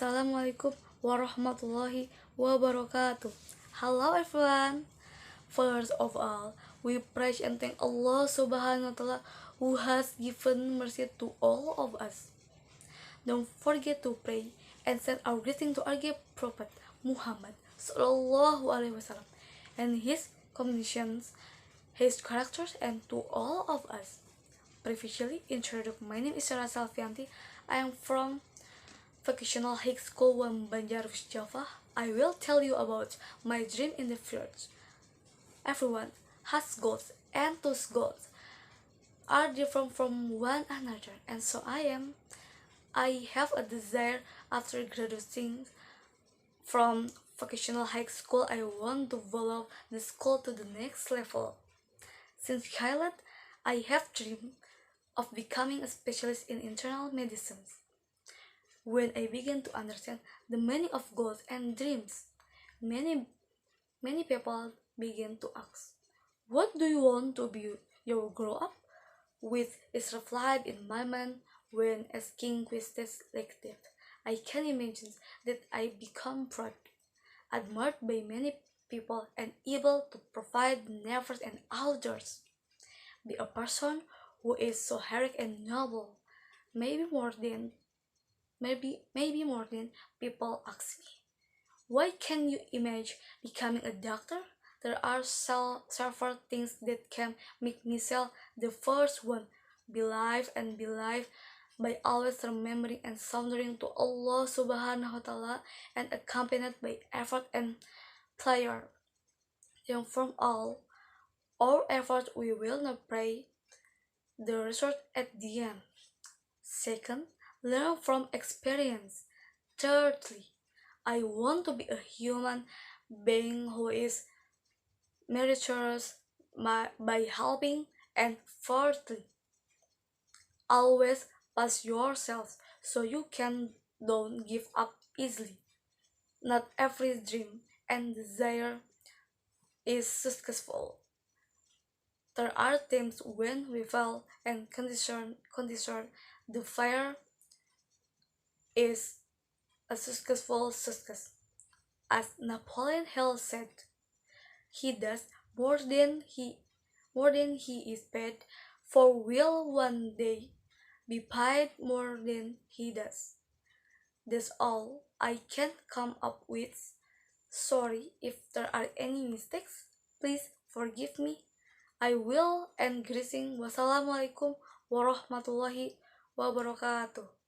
Assalamualaikum warahmatullahi wabarakatuh. Hello everyone. First of all, we praise and thank Allah Subhanahu wa Ta'ala who has given mercy to all of us. Don't forget to pray and send our greeting to our gift Prophet Muhammad Sallallahu Alaihi Wasallam and his combinations, his characters, and to all of us. Previously introduced, my name is Selvianty. I am from Vocational High School Banjar, Java. I will tell you about my dream in the future. Everyone has goals, and those goals are different from one another, and so I have a desire after graduating from Vocational High School. I want to develop the school to the next level. Since childhood, I have dreamed of becoming a specialist in internal medicine. When I began to understand the meaning of goals and dreams, many people began to ask, "What do you want to be your grow up?" With is reflected in my mind when asking questions like that. I can imagine that I become proud, admired by many people, and able to provide neighbors and others. Be a person who is so heroic and noble, maybe more than people ask me. Why can you imagine becoming a doctor? There are several things that can make me sell. The first one, believe by always remembering and surrendering to Allah Subhanahu wa Ta'ala and accompanied by effort and prayer. And from all our effort we will not pray the result at the end. Second, learn from experience. Thirdly, I want to be a human being who is meritorious by helping. And fourthly, always pass yourself so you don't give up easily. Not every dream and desire is successful. There are times when we fail and condition the fire is a successful success. As Napoleon Hill said, he does more than he is paid for will one day be paid more than he does. That's all I can come up with. Sorry if there are any mistakes. Please forgive me. I will end greeting. Wassalamualaikum warahmatullahi wabarakatuh.